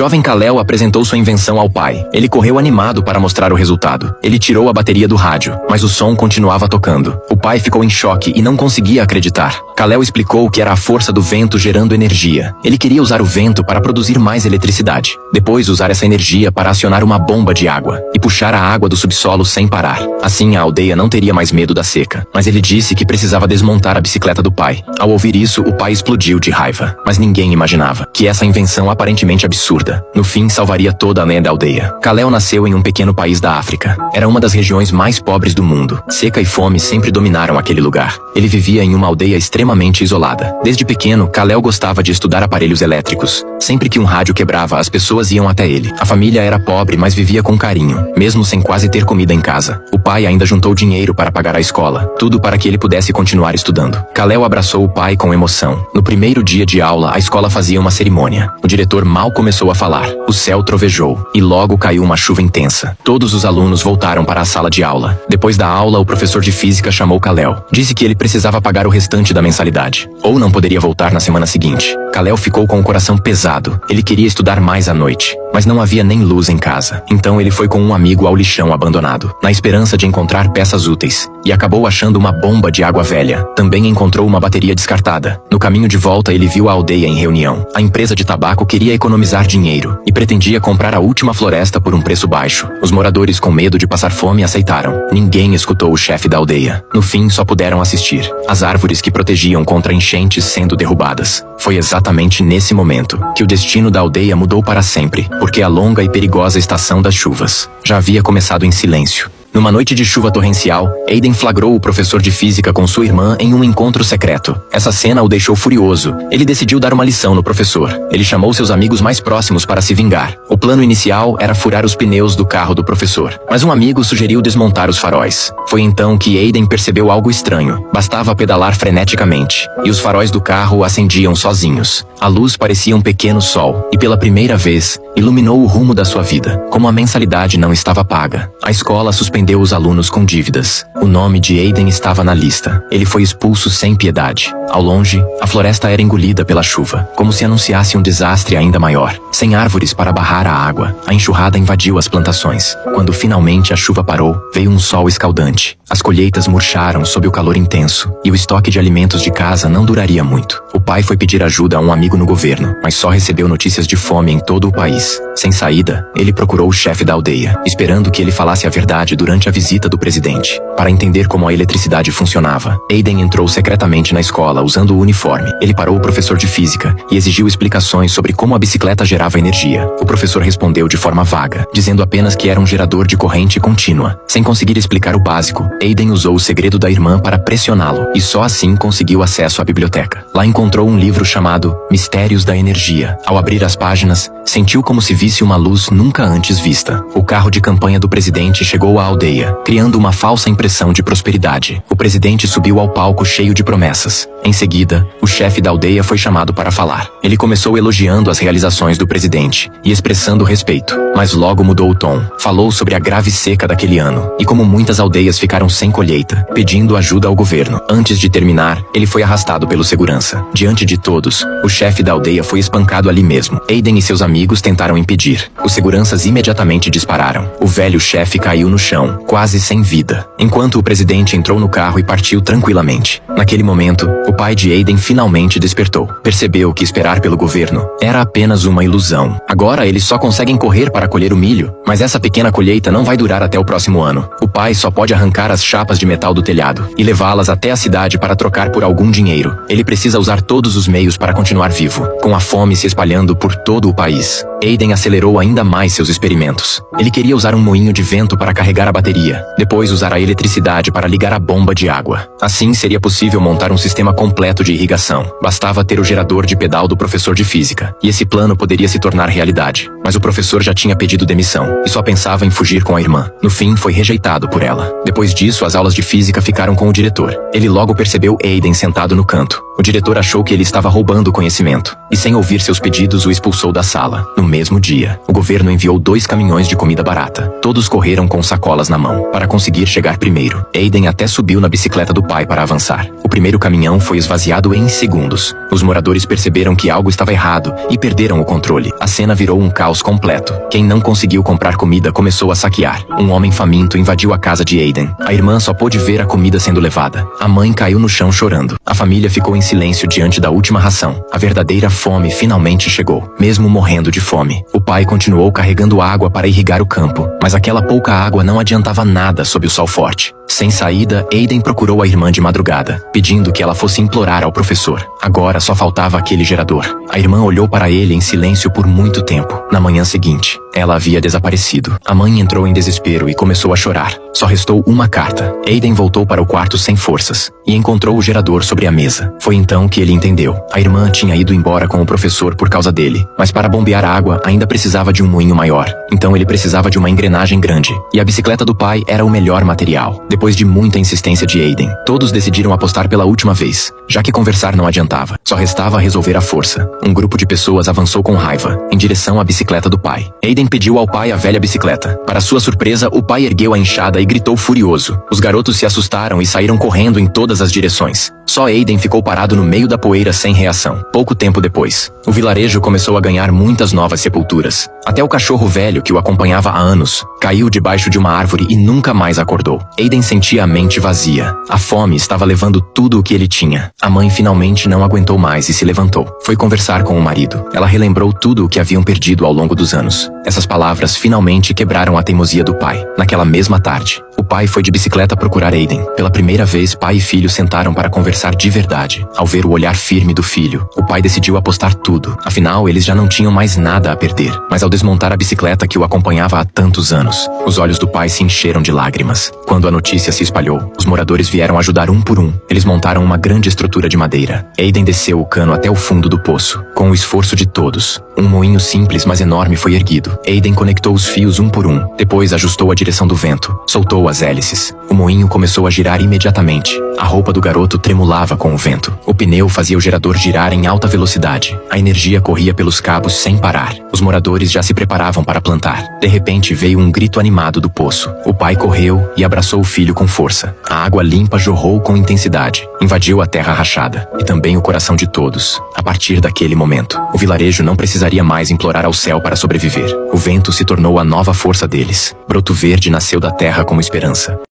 jovem Kal-El apresentou sua invenção ao pai. Ele correu animado para mostrar o resultado. Ele tirou a bateria do rádio, mas o som continuava tocando. O pai ficou em choque e não conseguia acreditar. Kal-El explicou que era a força do vento gerando energia. Ele queria usar o vento para produzir mais eletricidade. Depois usar essa energia para acionar uma bomba de água e puxar a água do subsolo sem parar. Assim a aldeia não teria mais medo da seca. Mas ele disse que precisava desmontar a bicicleta do pai. Ao ouvir isso, o pai explodiu de raiva. Mas ninguém imaginava que essa invenção aparentemente absurda, no fim salvaria toda a lenda da aldeia. Kal-El nasceu em um pequeno país da África. Era uma das regiões mais pobres do mundo. Seca e fome sempre dominaram aquele lugar. Ele vivia em uma aldeia extremamente isolada. Desde pequeno, Kal-El gostava de estudar aparelhos elétricos. Sempre que um rádio quebrava, as pessoas iam até ele. A família era pobre, mas vivia com carinho, mesmo sem quase ter comida em casa. O pai ainda juntou dinheiro para pagar a escola, tudo para que ele pudesse continuar estudando. Kal-El abraçou o pai com emoção. No primeiro dia de aula, a escola fazia uma cerimônia. O diretor mal começou a falar. O céu trovejou, e logo caiu uma chuva intensa. Todos os alunos voltaram para a sala de aula. Depois da aula, o professor de física chamou Kal-El. Disse que ele precisava pagar o restante da mensalidade, ou não poderia voltar na semana seguinte. Kal-El ficou com o coração pesado. Ele queria estudar mais à noite, mas não havia nem luz em casa. Então ele foi com um amigo ao lixão abandonado, na esperança de encontrar peças úteis, e acabou achando uma bomba de água velha. Também encontrou uma bateria descartada. No caminho de volta, ele viu a aldeia em reunião. A empresa de tabaco queria economizar dinheiro e pretendia comprar a última floresta por um preço baixo. Os moradores, com medo de passar fome, aceitaram. Ninguém escutou o chefe da aldeia. No fim, só puderam assistir. As árvores que protegiam contra enchentes sendo derrubadas. Foi exatamente nesse momento que o destino da aldeia mudou para sempre, porque a longa e perigosa estação das chuvas já havia começado em silêncio. Numa noite de chuva torrencial, Aiden flagrou o professor de física com sua irmã em um encontro secreto. Essa cena o deixou furioso. Ele decidiu dar uma lição no professor. Ele chamou seus amigos mais próximos para se vingar. O plano inicial era furar os pneus do carro do professor, mas um amigo sugeriu desmontar os faróis. Foi então que Aiden percebeu algo estranho. Bastava pedalar freneticamente, e os faróis do carro acendiam sozinhos. A luz parecia um pequeno sol, e pela primeira vez, iluminou o rumo da sua vida. Como a mensalidade não estava paga, a escola suspendeu os alunos com dívidas. O nome de Aiden estava na lista. Ele foi expulso sem piedade. Ao longe, a floresta era engolida pela chuva, como se anunciasse um desastre ainda maior. Sem árvores para barrar a água, a enxurrada invadiu as plantações. Quando finalmente a chuva parou, veio um sol escaldante. As colheitas murcharam sob o calor intenso, e o estoque de alimentos de casa não duraria muito. O pai foi pedir ajuda a um amigo no governo, mas só recebeu notícias de fome em todo o país. Sem saída, ele procurou o chefe da aldeia, esperando que ele falasse a verdade durante a visita do presidente. Para entender como a eletricidade funcionava, Aiden entrou secretamente na escola usando o uniforme. Ele parou o professor de física e exigiu explicações sobre como a bicicleta gerava energia. O professor respondeu de forma vaga, dizendo apenas que era um gerador de corrente contínua. Sem conseguir explicar o básico, Aiden usou o segredo da irmã para pressioná-lo, e só assim conseguiu acesso à biblioteca. Lá encontrou um livro chamado Mistérios da Energia. Ao abrir as páginas, sentiu como se visse uma luz nunca antes vista. O carro de campanha do presidente chegou à aldeia, criando uma falsa impressão de prosperidade. O presidente subiu ao palco cheio de promessas. Em seguida, o chefe da aldeia foi chamado para falar. Ele começou elogiando as realizações do presidente e expressando respeito, mas logo mudou o tom. Falou sobre a grave seca daquele ano e como muitas aldeias ficaram sem colheita, pedindo ajuda ao governo. Antes de terminar, ele foi arrastado pelo segurança. Diante de todos, o chefe da aldeia foi espancado ali mesmo. Aiden e seus amigos tentaram impedir. Os seguranças imediatamente dispararam. O velho chefe caiu no chão, quase sem vida, enquanto o presidente entrou no carro e partiu tranquilamente. Naquele momento, o pai de Aiden finalmente despertou. Percebeu que esperar pelo governo era apenas uma ilusão. Agora eles só conseguem correr para colher o milho, mas essa pequena colheita não vai durar até o próximo ano. O pai só pode arrancar as chapas de metal do telhado e levá-las até a cidade para trocar por algum dinheiro. Ele precisa usar todos os meios para continuar vivo. Com a fome se espalhando por todo o país, Aiden acelerou ainda mais seus experimentos. Ele queria usar um moinho de vento para carregar a bateria, depois usar a eletricidade para ligar a bomba de água. Assim seria possível montar um sistema completo de irrigação. Bastava ter o gerador de pedal do professor de física, e esse plano poderia se tornar realidade. Mas o professor já tinha pedido demissão, e só pensava em fugir com a irmã. No fim, foi rejeitado por ela. Depois disso, as aulas de física ficaram com o diretor. Ele logo percebeu Aiden sentado no canto. O diretor achou que ele estava roubando conhecimento. e sem ouvir seus pedidos o expulsou da sala. No mesmo dia, o governo enviou 2 caminhões de comida barata. Todos correram com sacolas na mão, para conseguir chegar primeiro. Aiden até subiu na bicicleta do pai para avançar. O primeiro caminhão foi esvaziado em segundos. Os moradores perceberam que algo estava errado e perderam o controle. A cena virou um caos completo. Quem não conseguiu comprar comida começou a saquear. Um homem faminto invadiu a casa de Aiden. A irmã só pôde ver a comida sendo levada. A mãe caiu no chão chorando. A família ficou em silêncio diante da última ração. A verdadeira fome finalmente chegou. Mesmo morrendo de fome, o pai continuou carregando água para irrigar o campo. Mas aquela pouca água não adiantava nada sob o sol forte. Sem saída, Aiden procurou a irmã de madrugada, pedindo que ela fosse implorar ao professor. Agora só faltava aquele gerador. A irmã olhou para ele em silêncio por muito tempo. Na manhã seguinte, ela havia desaparecido. A mãe entrou em desespero e começou a chorar. Só restou uma carta. Aiden voltou para o quarto sem forças e encontrou o gerador sobre a mesa. Foi então que ele entendeu. A irmã tinha ido embora com o professor por causa dele, mas para bombear a água ainda precisava de um moinho maior. Então ele precisava de uma engrenagem grande, e a bicicleta do pai era o melhor material. Depois de muita insistência de Aiden, todos decidiram apostar pela última vez, já que conversar não adiantava. Só restava resolver à força. Um grupo de pessoas avançou com raiva, em direção à bicicleta do pai. Aiden pediu ao pai a velha bicicleta. Para sua surpresa, o pai ergueu a enxada e gritou furioso. Os garotos se assustaram e saíram correndo em todas as direções. Só Aiden ficou parado no meio da poeira sem reação. Pouco tempo depois, o vilarejo começou a ganhar muitas novas sepulturas. Até o cachorro velho que o acompanhava há anos caiu debaixo de uma árvore e nunca mais acordou. Aiden sentia a mente vazia. A fome estava levando tudo o que ele tinha. A mãe finalmente não aguentou mais e se levantou. Foi conversar com o marido. Ela relembrou tudo o que haviam perdido ao longo dos anos. Essas palavras finalmente quebraram a teimosia do pai. Naquela mesma tarde, o pai foi de bicicleta procurar Aiden. Pela primeira vez, pai e filho sentaram para conversar de verdade. Ao ver o olhar firme do filho, o pai decidiu apostar tudo. Afinal, eles já não tinham mais nada a perder. Mas ao desmontar a bicicleta que o acompanhava há tantos anos, os olhos do pai se encheram de lágrimas. Quando a notícia se espalhou, os moradores vieram ajudar um por um. Eles montaram uma grande estrutura de madeira. Aiden desceu o cano até o fundo do poço. Com o esforço de todos, um moinho simples mas enorme foi erguido. Aiden conectou os fios um por um. Depois ajustou a direção do vento. Soltou as hélices. O moinho começou a girar imediatamente. A roupa do garoto tremulava com o vento. O pneu fazia o gerador girar em alta velocidade. A energia corria pelos cabos sem parar. Os moradores já se preparavam para plantar. De repente veio um grito animado do poço. O pai correu e abraçou o filho com força. A água limpa jorrou com intensidade. Invadiu a terra rachada e também o coração de todos. A partir daquele momento, o vilarejo não precisaria mais implorar ao céu para sobreviver. O vento se tornou a nova força deles. Broto verde nasceu da terra como esperança.